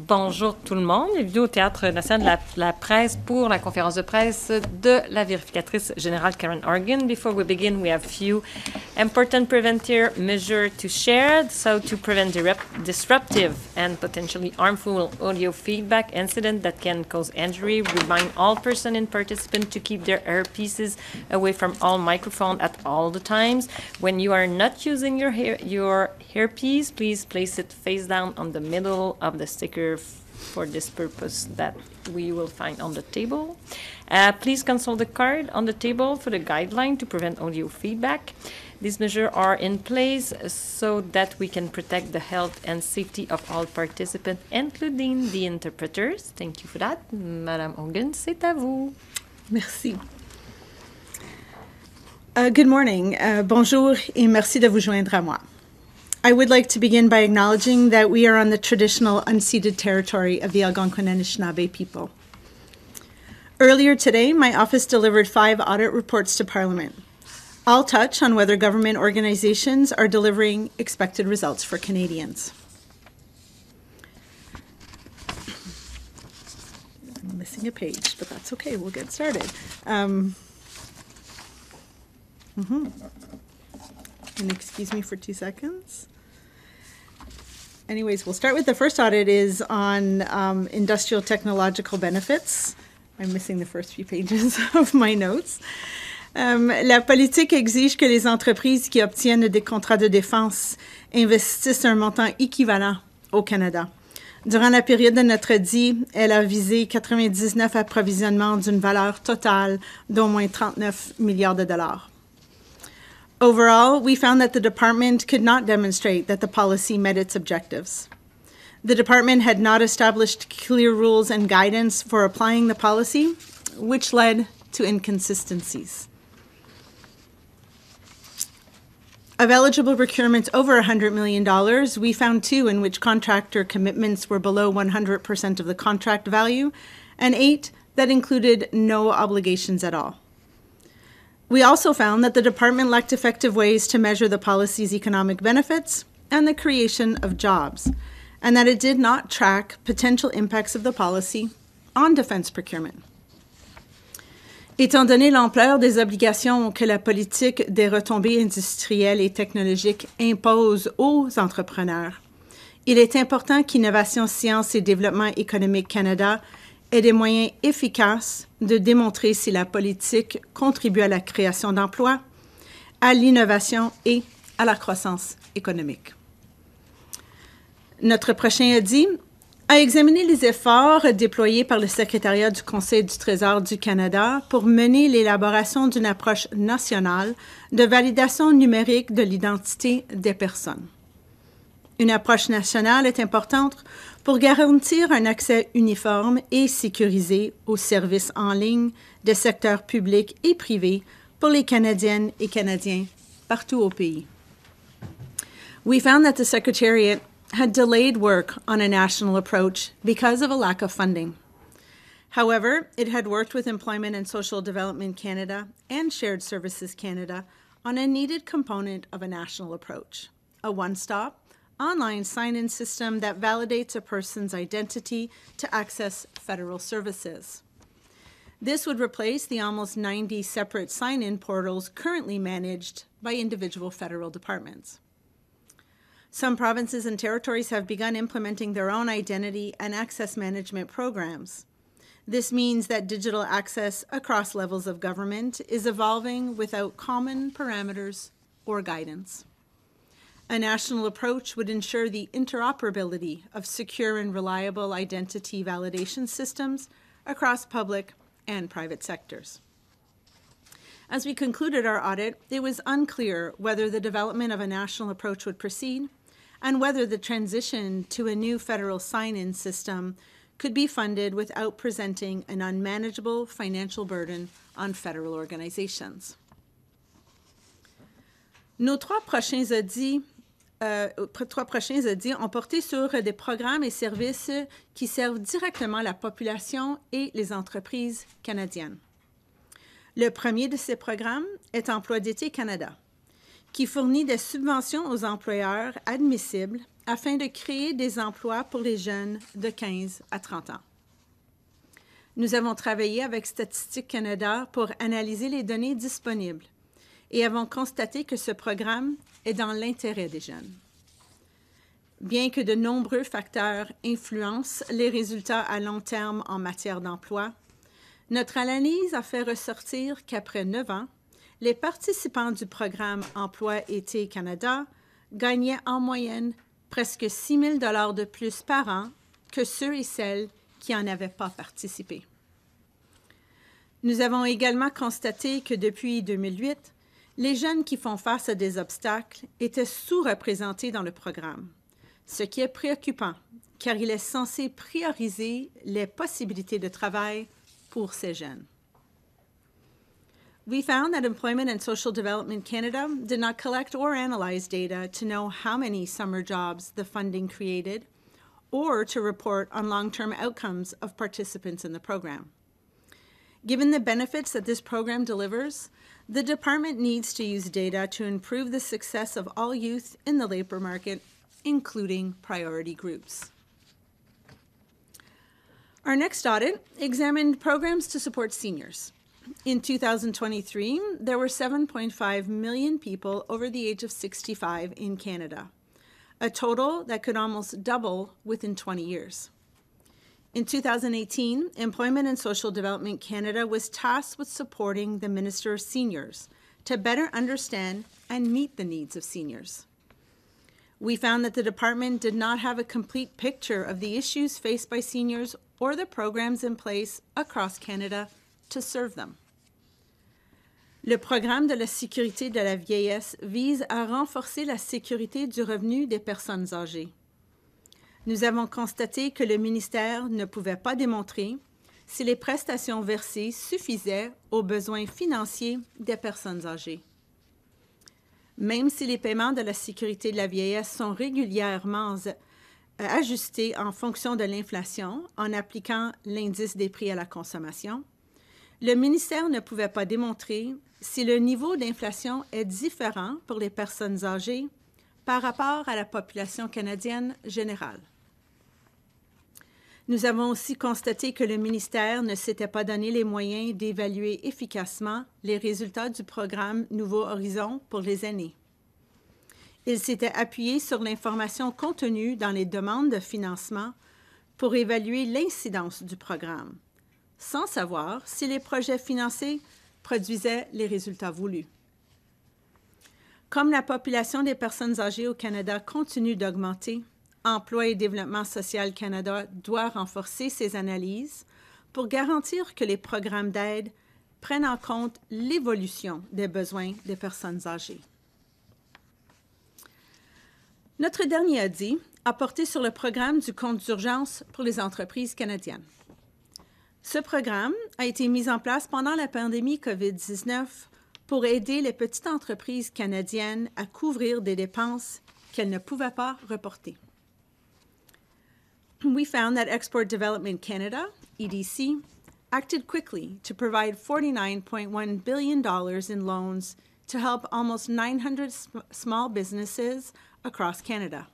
Bonjour tout le monde, bienvenue au Théâtre national de la presse pour la conférence de presse de la vérificatrice générale Karen Hogan. Before we begin, we have few important preventive measures to share. So to prevent disruptive and potentially harmful audio feedback incident that can cause injury, remind all person and participant to keep their earpieces away from all microphone at all the times. When you are not using your earpiece, please place it face down on the middle of the sticker for this purpose that we will find on the table. Please consult the card on the table for the guideline to prevent audio feedback. These measures are in place so that we can protect the health and safety of all participants, including the interpreters. Thank you for that. Madame Hogan, c'est à vous. Merci. Good morning. Bonjour et merci de vous joindre à moi. I would like to begin by acknowledging that we are on the traditional unceded territory of the Algonquin and Anishinaabe people. Earlier today, my office delivered 5 audit reports to Parliament. All touch on whether government organizations are delivering expected results for Canadians. I'm missing a page, but that's okay. We'll get started. And excuse me for 2 seconds. Anyways, we'll start with the first audit is on industrial technological benefits. I'm missing the first few pages of my notes. La politique exige que les entreprises qui obtiennent des contrats de défense investissent un montant équivalent au Canada. Durant la période de notre dit, elle a visé 99 approvisionnements d'une valeur totale d'au moins 39 milliards de dollars. Overall, we found that the department could not demonstrate that the policy met its objectives. The department had not established clear rules and guidance for applying the policy, which led to inconsistencies. Of eligible procurements over $100 million, we found 2 in which contractor commitments were below 100% of the contract value, and 8 that included no obligations at all. We also found that the department lacked effective ways to measure the policy's economic benefits and the creation of jobs, and that it did not track potential impacts of the policy on defense procurement. Étant donné l'ampleur des obligations que la politique des retombées industrielles et technologiques impose aux entrepreneurs, il est important qu'Innovation, Sciences et Développement économique Canada ait des moyens efficaces de démontrer si la politique contribue à la création d'emplois, à l'innovation et à la croissance économique. Notre prochain audit a examiné les efforts déployés par le Secrétariat du Conseil du Trésor du Canada pour mener l'élaboration d'une approche nationale de validation numérique de l'identité des personnes. Une approche nationale est importante pour garantir un accès uniforme et sécurisé aux services en ligne des secteurs publics et privés pour les Canadiennes et Canadiens partout au pays. We found that the Secretariat had delayed work on a national approach because of a lack of funding. However, it had worked with Employment and Social Development Canada and Shared Services Canada on a needed component of a national approach, a one-stop, online sign-in system that validates a person's identity to access federal services. This would replace the almost 90 separate sign-in portals currently managed by individual federal departments. Some provinces and territories have begun implementing their own identity and access management programs. This means that digital access across levels of government is evolving without common parameters or guidance. A national approach would ensure the interoperability of secure and reliable identity validation systems across public and private sectors. As we concluded our audit, it was unclear whether the development of a national approach would proceed and whether the transition to a new federal sign-in system could be funded without presenting an unmanageable financial burden on federal organizations. Nos 3 prochains audits ont porté sur des programmes et services qui servent directement la population et les entreprises canadiennes. Le premier de ces programmes est Emploi d'été Canada, qui fournit des subventions aux employeurs admissibles afin de créer des emplois pour les jeunes de 15 à 30 ans. Nous avons travaillé avec Statistique Canada pour analyser les données disponibles et avons constaté que ce programme est dans l'intérêt des jeunes. Bien que de nombreux facteurs influencent les résultats à long terme en matière d'emploi, notre analyse a fait ressortir qu'après 9 ans, les participants du programme Emploi-Été Canada gagnaient en moyenne presque 6 000 $ de plus par an que ceux et celles qui n'en avaient pas participé. Nous avons également constaté que depuis 2008, les jeunes qui font face à des obstacles étaient sous-représentés dans le programme, ce qui est préoccupant car il est censé prioriser les possibilités de travail pour ces jeunes. We found that Employment and Social Development Canada did not collect or analyze data to know how many summer jobs the funding created or to report on long-term outcomes of participants in the program. Given the benefits that this program delivers, the department needs to use data to improve the success of all youth in the labor market, including priority groups. Our next audit examined programs to support seniors. In 2023, there were 7.5 million people over the age of 65 in Canada, a total that could almost double within 20 years. In 2018, Employment and Social Development Canada was tasked with supporting the Minister of Seniors to better understand and meet the needs of seniors. We found that the department did not have a complete picture of the issues faced by seniors or the programs in place across Canada to serve them. Le programme de la sécurité de la vieillesse vise à renforcer la sécurité du revenu des personnes âgées. Nous avons constaté que le ministère ne pouvait pas démontrer si les prestations versées suffisaient aux besoins financiers des personnes âgées. Même si les paiements de la sécurité de la vieillesse sont régulièrement ajustés en fonction de l'inflation en appliquant l'indice des prix à la consommation, le ministère ne pouvait pas démontrer si le niveau d'inflation est différent pour les personnes âgées par rapport à la population canadienne générale. Nous avons aussi constaté que le ministère ne s'était pas donné les moyens d'évaluer efficacement les résultats du programme Nouveau Horizon pour les aînés. Il s'était appuyé sur l'information contenue dans les demandes de financement pour évaluer l'incidence du programme, sans savoir si les projets financés produisaient les résultats voulus. Comme la population des personnes âgées au Canada continue d'augmenter, Emploi et Développement social Canada doit renforcer ses analyses pour garantir que les programmes d'aide prennent en compte l'évolution des besoins des personnes âgées. Notre dernier audit a porté sur le programme du compte d'urgence pour les entreprises canadiennes. Ce programme a été mis en place pendant la pandémie COVID-19 pour aider les petites entreprises canadiennes à couvrir des dépenses qu'elles ne pouvaient pas reporter. We found that Export Development Canada, EDC, acted quickly to provide $49.1 billion in loans to help almost 900 small businesses across Canada.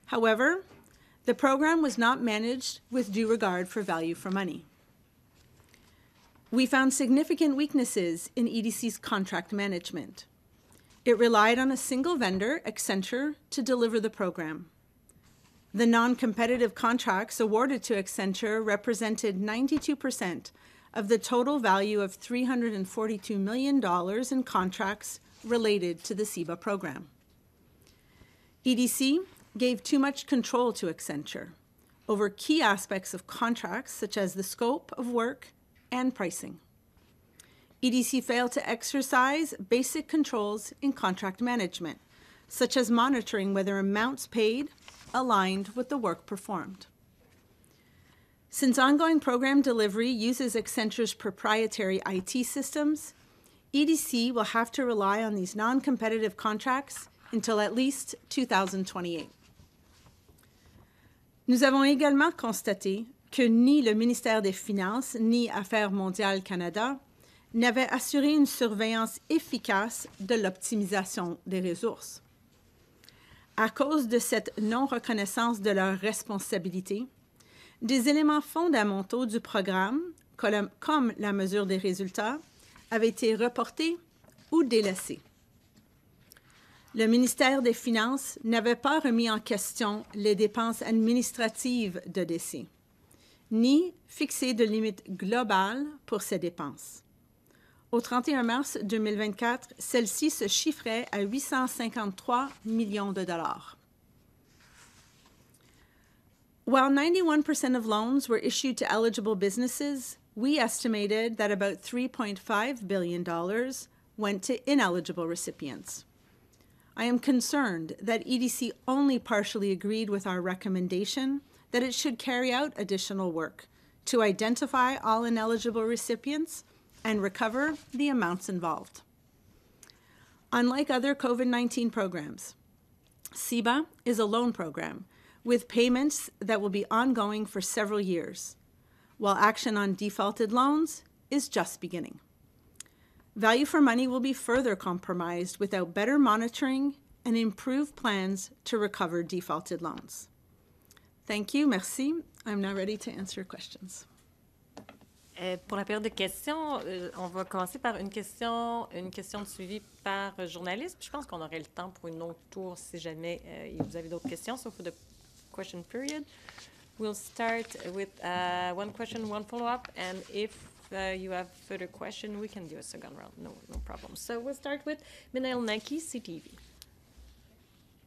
However, the program was not managed with due regard for value for money. We found significant weaknesses in EDC's contract management. It relied on a single vendor, Accenture, to deliver the program. The non-competitive contracts awarded to Accenture represented 92% of the total value of $342 million in contracts related to the CEBA program. EDC gave too much control to Accenture over key aspects of contracts such as the scope of work and pricing. EDC failed to exercise basic controls in contract management, such as monitoring whether amounts paid aligned with the work performed. Since ongoing program delivery uses Accenture's proprietary IT systems, EDC will have to rely on these non-competitive contracts until at least 2028. Nous avons également constaté que ni le ministère des Finances ni Affaires mondiales Canada n'avaient assuré une surveillance efficace de l'optimisation des ressources. À cause de cette non-reconnaissance de leurs responsabilités, des éléments fondamentaux du programme, comme la mesure des résultats, avaient été reportés ou délaissés. Le ministère des Finances n'avait pas remis en question les dépenses administratives de décès, ni fixé de limite globale pour ces dépenses. Au 31 mars 2024, celle-ci se chiffrait à 853 millions de dollars. While 91% of loans were issued to eligible businesses, we estimated that about $3.5 billion went to ineligible recipients. I am concerned that EDC only partially agreed with our recommendation that it should carry out additional work to identify all ineligible recipients and recover the amounts involved. Unlike other COVID-19 programs, CEBA is a loan program with payments that will be ongoing for several years, while action on defaulted loans is just beginning. Value for money will be further compromised without better monitoring and improved plans to recover defaulted loans. Thank you, merci. I'm now ready to answer questions. Pour la période de questions, on va commencer par une question de suivi par journaliste. Puis je pense qu'on aurait le temps pour une autre tour si jamais vous avez d'autres questions. So for the question period, we'll start with one question, one follow-up, and if you have further question, we can do a second round. No problem. So we'll start with Minael Naki, CTV.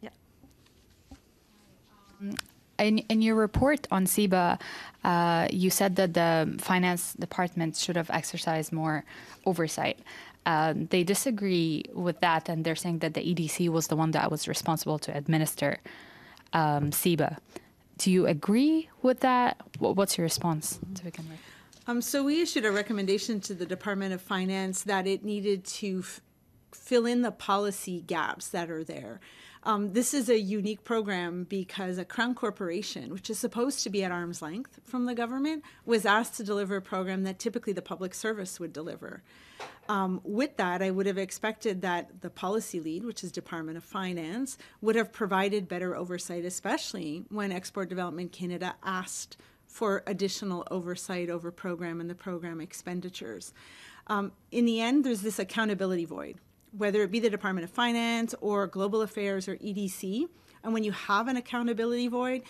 Yeah. In your report on CEBA, you said that the finance department should have exercised more oversight. They disagree with that, and they're saying that the EDC was the one that was responsible to administer CEBA. Do you agree with that? What's your response to begin with? So we issued a recommendation to the Department of Finance that it needed to fill in the policy gaps that are there. This is a unique program because a Crown Corporation, which is supposed to be at arm's length from the government, was asked to deliver a program that typically the public service would deliver. With that, I would have expected that the policy lead, which is Department of Finance, would have provided better oversight, especially when Export Development Canada asked for additional oversight over program and the program expenditures. In the end, there's this accountability void, whether it be the Department of Finance or Global Affairs or EDC. And when you have an accountability void,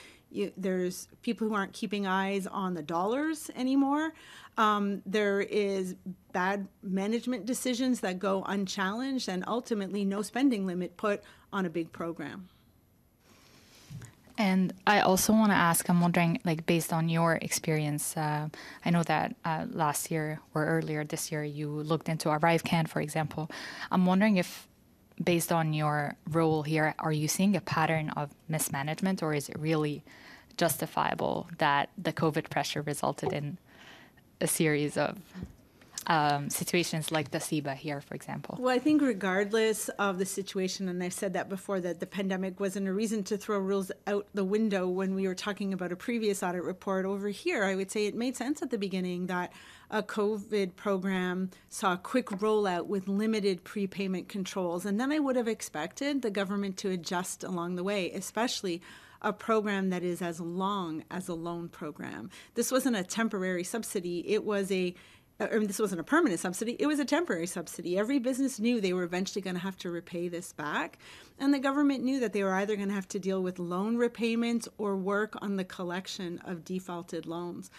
there's people who aren't keeping eyes on the dollars anymore. There is bad management decisions that go unchallenged, and ultimately no spending limit put on a big program. And I also want to ask, I'm wondering, like, based on your experience, I know that last year or earlier this year, you looked into ArriveCan, for example. I'm wondering if, based on your role here, are you seeing a pattern of mismanagement, or is it really justifiable that the COVID pressure resulted in a series of situations like the CEBA here, for example? Well, I think regardless of the situation, and I've said that before, that the pandemic wasn't a reason to throw rules out the window when we were talking about a previous audit report over here. I would say it made sense at the beginning that a COVID program saw a quick rollout with limited prepayment controls. And then I would have expected the government to adjust along the way, especially a program that is as long as a loan program. This wasn't a temporary subsidy. This wasn't a permanent subsidy. It was a temporary subsidy. Every business knew they were eventually going to have to repay this back. And the government knew that they were either going to have to deal with loan repayments or work on the collection of defaulted loans.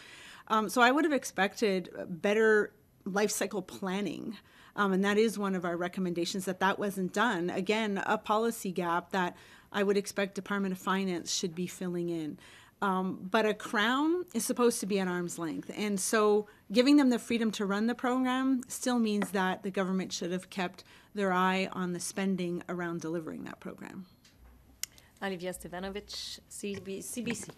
So I would have expected better life cycle planning. And that is one of our recommendations, that wasn't done. Again, a policy gap that I would expect Department of Finance should be filling in. But a Crown is supposed to be at arm's length. And so giving them the freedom to run the program still means that the government should have kept their eye on the spending around delivering that program. Olivia Stevanovic, CBC.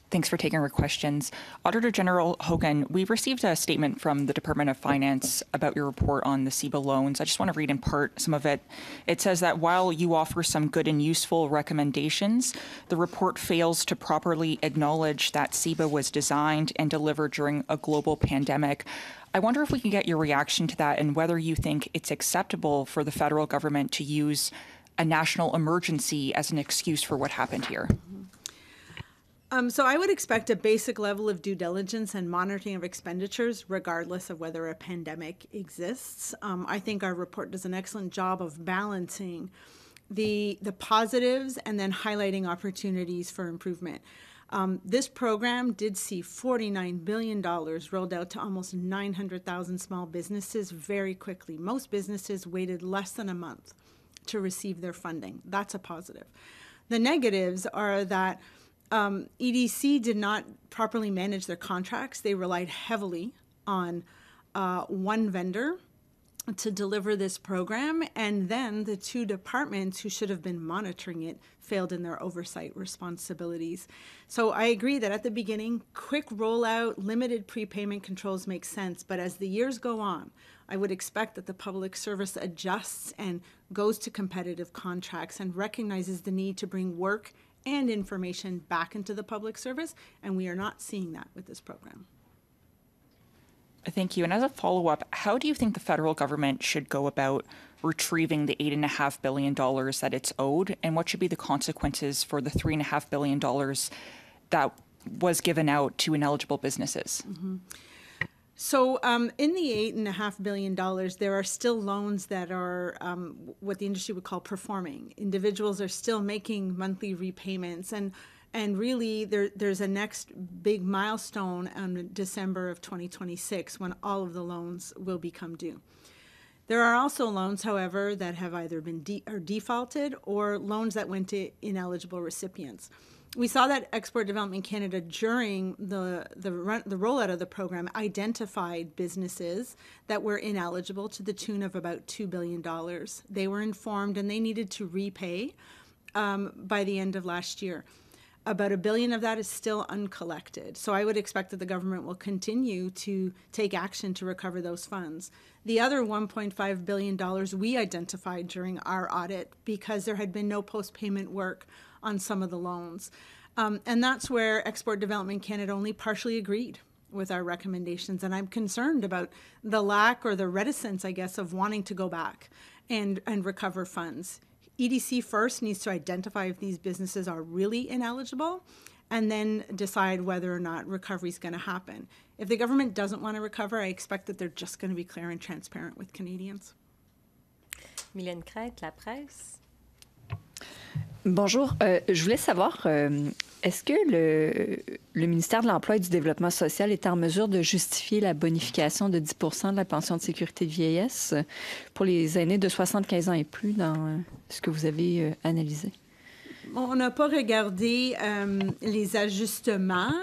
Thanks for taking our questions. Auditor General Hogan, we received a statement from the Department of Finance about your report on the CEBA loans. I just want to read in part some of it. It says that while you offer some good and useful recommendations, the report fails to properly acknowledge that CEBA was designed and delivered during a global pandemic. I wonder if we can get your reaction to that and whether you think it's acceptable for the federal government to use a national emergency as an excuse for what happened here? So I would expect a basic level of due diligence and monitoring of expenditures, regardless of whether a pandemic exists. I think our report does an excellent job of balancing the positives and then highlighting opportunities for improvement. This program did see $49 billion rolled out to almost 900,000 small businesses very quickly. Most businesses waited less than a month to receive their funding. That's a positive. The negatives are that EDC did not properly manage their contracts. They relied heavily on one vendor to deliver this program, and then the two departments who should have been monitoring it failed in their oversight responsibilities. So I agree that at the beginning, quick rollout, limited prepayment controls make sense, but as the years go on, I would expect that the public service adjusts and goes to competitive contracts and recognizes the need to bring work and information back into the public service, and we are not seeing that with this program. Thank you. And as a follow-up, how do you think the federal government should go about retrieving the $8.5 billion that it's owed, and what should be the consequences for the $3.5 billion that was given out to ineligible businesses? Mm-hmm. So in the $8.5 billion, there are still loans that are what the industry would call performing. Individuals are still making monthly repayments, and really there's a next big milestone on December of 2026 when all of the loans will become due. There are also loans, however, that have either been defaulted or loans that went to ineligible recipients. We saw that Export Development Canada, during the rollout of the program, identified businesses that were ineligible to the tune of about $2 billion. They were informed and they needed to repay by the end of last year. About $1 billion of that is still uncollected. So I would expect that the government will continue to take action to recover those funds. The other $1.5 billion we identified during our audit because there had been no post-payment work on some of the loans. And that's where Export Development Canada only partially agreed with our recommendations. And I'm concerned about the lack or the reticence, I guess, of wanting to go back and recover funds. EDC first needs to identify if these businesses are really ineligible and then decide whether or not recovery is going to happen. If the government doesn't want to recover, I expect that they're just going to be clear and transparent with Canadians. Mylène Crête, La Presse. Bonjour. Je voulais savoir, est-ce que le ministère de l'Emploi et du Développement social est en mesure de justifier la bonification de 10 % de la pension de sécurité de vieillesse pour les aînés de 75 ans et plus dans ce que vous avez analysé? On n'a pas regardé les ajustements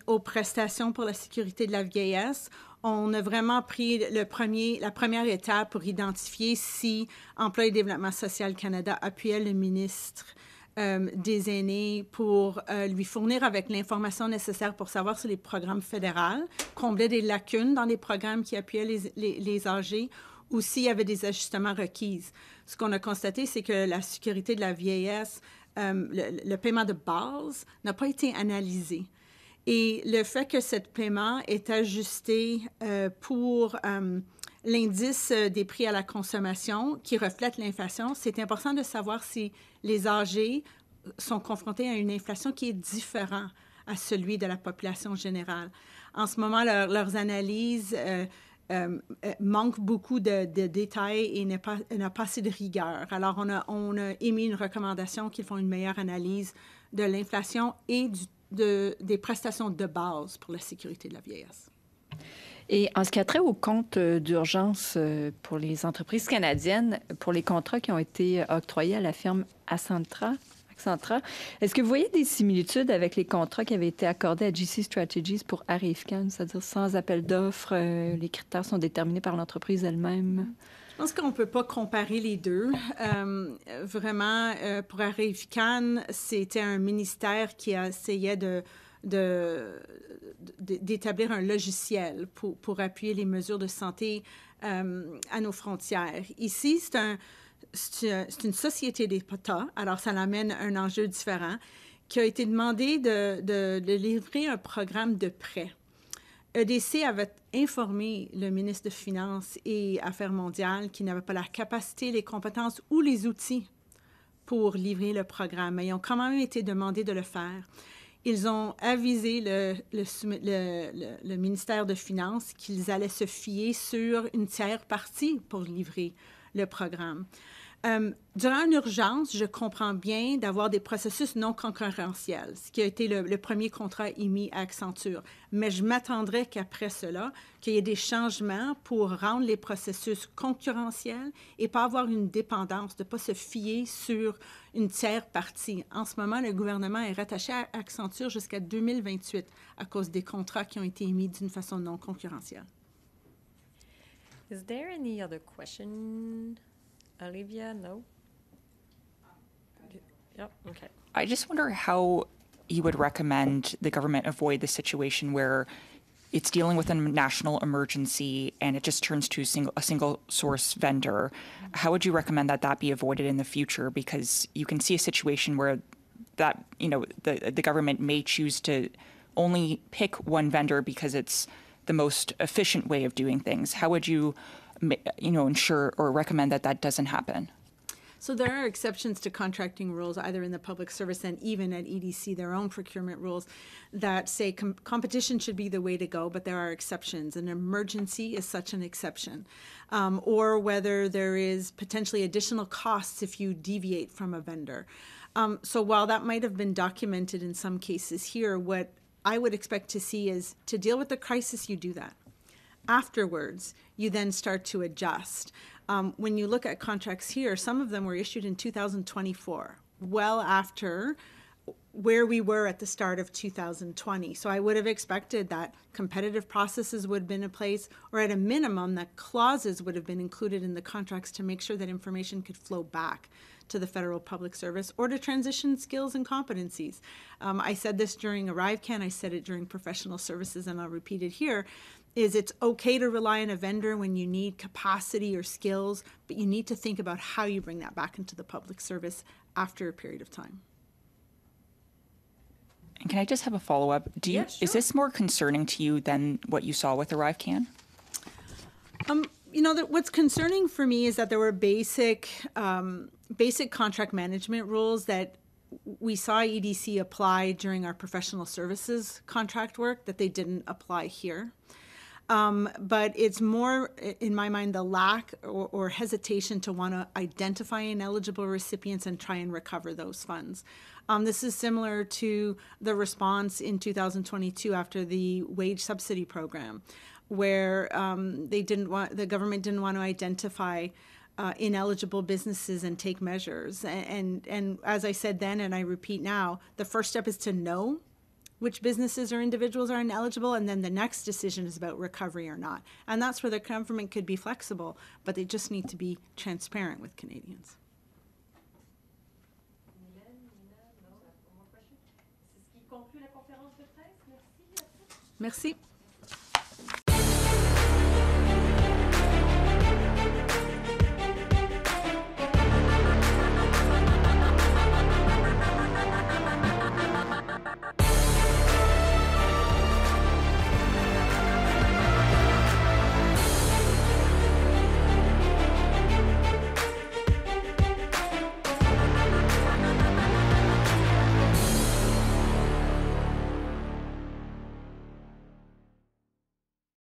aux prestations pour la sécurité de la vieillesse. On a vraiment pris la première étape pour identifier si Emploi et Développement social Canada appuyait le ministre des aînés pour lui fournir avec l'information nécessaire pour savoir si les programmes fédéraux comblaient des lacunes dans les programmes qui appuyaient les âgés ou s'il y avait des ajustements requis. Ce qu'on a constaté, c'est que la sécurité de la vieillesse, le paiement de base n'a pas été analysé. Et le fait que ce paiement est ajusté pour l'indice des prix à la consommation qui reflète l'inflation, c'est important de savoir si les âgés sont confrontés à une inflation qui est différente à celui de la population générale. En ce moment, leurs analyses manquent beaucoup de détails et n'a pas assez de rigueur. Alors, on a émis une recommandation qu'ils font une meilleure analyse de l'inflation et des prestations de base pour la sécurité de la vieillesse. Et en ce qui a trait au compte d'urgence pour les entreprises canadiennes, pour les contrats qui ont été octroyés à la firme Accentra, est-ce que vous voyez des similitudes avec les contrats qui avaient été accordés à GC Strategies pour Arifcan, c'est-à-dire sans appel d'offres, les critères sont déterminés par l'entreprise elle-même? Je pense qu'on ne peut pas comparer les deux. Vraiment, pour Arifcan, c'était un ministère qui essayait d'établir un logiciel pour appuyer les mesures de santé à nos frontières. Ici, c'est une société d'État, alors ça amène un enjeu différent, qui a été demandé de livrer un programme de prêt. EDC avait informé le ministre des Finances et Affaires mondiales qu'il n'avait pas la capacité, les compétences ou les outils pour livrer le programme, mais ils ont quand même été demandés de le faire. Ils ont avisé le ministère de Finances qu'ils allaient se fier sur une tiers partie pour livrer le programme. Durant une urgence, je comprends bien d'avoir des processus non concurrentiels, ce qui a été le premier contrat émis à Accenture. Mais je m'attendrais qu'après cela, qu'il y ait des changements pour rendre les processus concurrentiels et pas avoir une dépendance, de ne pas se fier sur une tiers partie. En ce moment, le gouvernement est rattaché à Accenture jusqu'à 2028 à cause des contrats qui ont été émis d'une façon non concurrentielle. Is there any other question? Olivia, no? Yep, okay. I just wonder how you would recommend the government avoid the situation where it's dealing with a national emergency and it just turns to a single source vendor. How would you recommend that be avoided in the future? Because you can see a situation where that, the government may choose to only pick one vendor because it's the most efficient way of doing things. How would you ensure or recommend that doesn't happen? So there are exceptions to contracting rules, either in the public service and even at EDC, their own procurement rules that say competition should be the way to go, but there are exceptions. An emergency is such an exception. Or whether there is potentially additional costs if you deviate from a vendor. So while that might have been documented in some cases here, what I would expect to see is to deal with the crisis, you do that. Afterwards, you then start to adjust. When you look at contracts here, some of them were issued in 2024, well after where we were at the start of 2020. So I would have expected that competitive processes would have been in place, or at a minimum, that clauses would have been included in the contracts to make sure that information could flow back to the federal public service or to transition skills and competencies. I said this during ArriveCan, I said it during professional services, and I'll repeat it here, is it's okay to rely on a vendor when you need capacity or skills, but you need to think about how you bring that back into the public service after a period of time. And can I just have a follow-up? Yeah, sure. Is this more concerning to you than what you saw with ArriveCan? What's concerning for me is that there were basic contract management rules that we saw EDC apply during our professional services contract work that they didn't apply here. But it's more, in my mind, the lack or hesitation to want to identify ineligible recipients and try and recover those funds. This is similar to the response in 2022 after the wage subsidy program, where the government didn't want to identify ineligible businesses and take measures. And as I said then, and I repeat now, the first step is to know which businesses or individuals are ineligible, and then the next decision is about recovery or not. And that's where the government could be flexible, but they just need to be transparent with Canadians. Merci.